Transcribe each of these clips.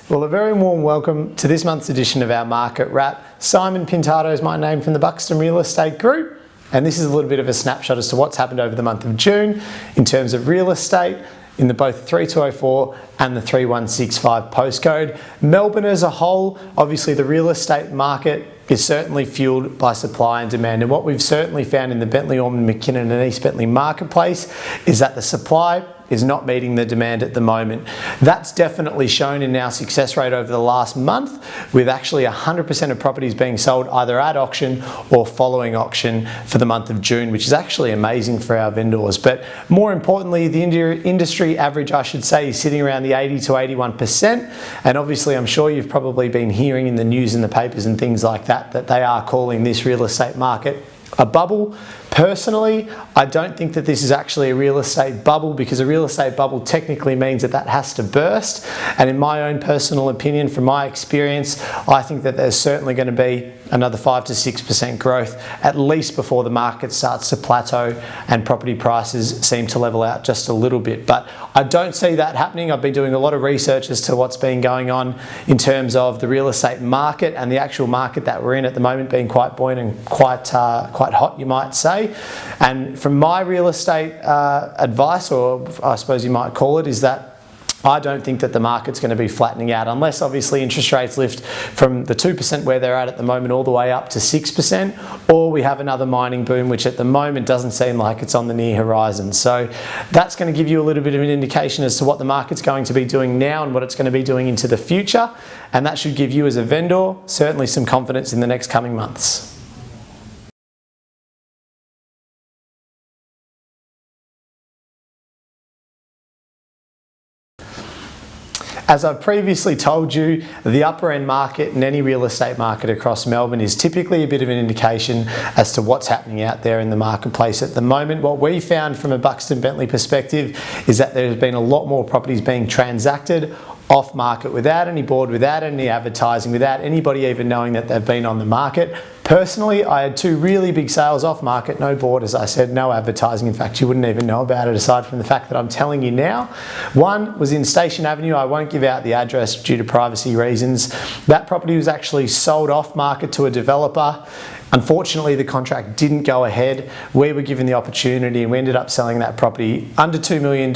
Well, a very warm welcome to this month's edition of our Market Wrap. Simon Pintado is my name from the Buxton Real Estate Group, and this is a little bit of a snapshot as to what's happened over the month of June in terms of real estate in the both 3204 and the 3165 postcode. Melbourne as a whole, obviously the real estate market is certainly fueled by supply and demand, and what we've certainly found in the Bentleigh, Ormond, McKinnon and East Bentleigh marketplace is that the supply is not meeting the demand at the moment. That's definitely shown in our success rate over the last month, with actually 100% of properties being sold either at auction or following auction for the month of June, which is actually amazing for our vendors. But more importantly, the industry average, I should say, is sitting around the 80 to 81%. And obviously, I'm sure you've probably been hearing in the news and the papers and things like that, that they are calling this real estate market a bubble. Personally, I don't think that this is actually a real estate bubble, because a real estate bubble technically means that has to burst. And in my own personal opinion, from my experience, I think that there's certainly going to be another 5 to 6% growth, at least before the market starts to plateau and property prices seem to level out just a little bit. But I don't see that happening. I've been doing a lot of research as to what's been going on in terms of the real estate market and the actual market that we're in at the moment being quite buoyant and quite hot, you might say. And from my real estate advice, or I suppose you might call it, is that I don't think that the market's going to be flattening out, unless obviously interest rates lift from the 2% where they're at the moment all the way up to 6%, or we have another mining boom, which at the moment doesn't seem like it's on the near horizon. So that's going to give you a little bit of an indication as to what the market's going to be doing now and what it's going to be doing into the future, and that should give you as a vendor certainly some confidence in the next coming months. As I've previously told you, the upper end market in any real estate market across Melbourne is typically a bit of an indication as to what's happening out there in the marketplace at the moment. What we found from a Buxton Bentleigh perspective is that there's been a lot more properties being transacted off market without any board, without any advertising, without anybody even knowing that they've been on the market. Personally, I had 2 really big sales off market, no board, as I said, no advertising. In fact, you wouldn't even know about it aside from the fact that I'm telling you now. One was in Station Avenue. I won't give out the address due to privacy reasons. That property was actually sold off market to a developer. Unfortunately, the contract didn't go ahead. We were given the opportunity and we ended up selling that property under $2 million,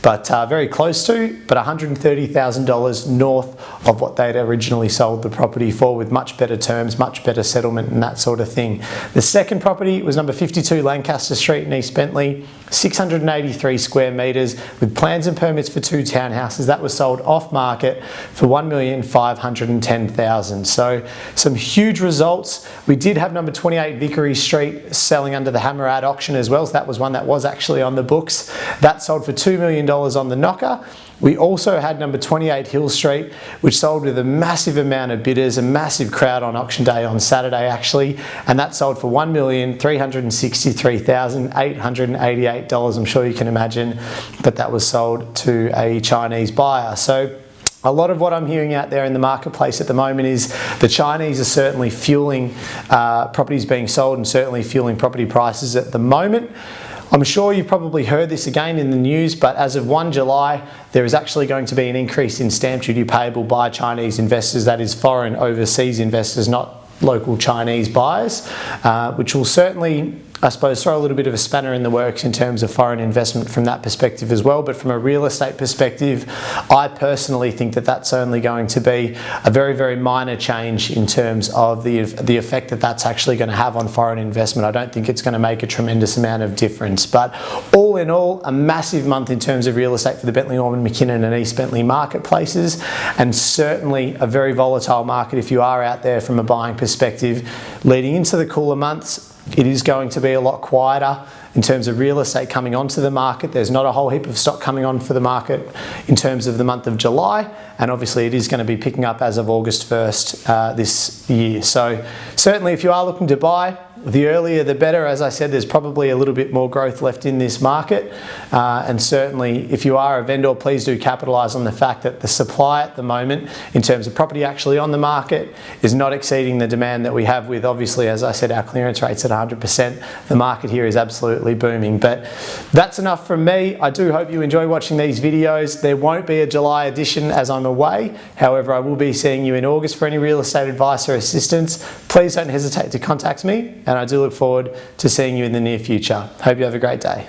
but very close to, but $130,000 north of what they'd originally sold the property for, with much better terms, much better settlement and that sort of thing. The second property was number 52 Lancaster Street in East Bentleigh, 683 square metres with plans and permits for 2 townhouses. That was sold off market for $1,510,000. So some huge results. We did have number 28 Vickery Street selling under the Hammer ad auction as well. So that was one that was actually on the books. That sold for $2 million on the knocker. We also had number 28 Hill Street, which sold with a massive amount of bidders, a massive crowd on auction day on Saturday actually, and that sold for $1,363,888. I'm sure you can imagine that that was sold to a Chinese buyer. So a lot of what I'm hearing out there in the marketplace at the moment is the Chinese are certainly fueling properties being sold and certainly fueling property prices at the moment. I'm sure you've probably heard this again in the news, but as of 1 July, there is actually going to be an increase in stamp duty payable by Chinese investors, that is foreign overseas investors, not local Chinese buyers, which will certainly, I suppose, throw a little bit of a spanner in the works in terms of foreign investment from that perspective as well. But from a real estate perspective, I personally think that that's only going to be a very, very minor change in terms of the effect that that's actually going to have on foreign investment. I don't think it's going to make a tremendous amount of difference. But all in all, a massive month in terms of real estate for the Bentleigh, Ormond, McKinnon and East Bentleigh marketplaces, and certainly a very volatile market if you are out there from a buying perspective. Leading into the cooler months, it is going to be a lot quieter in terms of real estate coming onto the market. There's not a whole heap of stock coming on for the market in terms of the month of July, and obviously it is going to be picking up as of August 1st this year. So certainly if you are looking to buy, The earlier the better. As I said, there's probably a little bit more growth left in this market. And certainly if you are a vendor, please do capitalise on the fact that the supply at the moment in terms of property actually on the market is not exceeding the demand that we have with, obviously, as I said, our clearance rates at 100%. The market here is absolutely booming. But that's enough from me. I do hope you enjoy watching these videos. There won't be a July edition as I'm away. However, I will be seeing you in August for any real estate advice or assistance. Please don't hesitate to contact me, and I do look forward to seeing you in the near future. Hope you have a great day.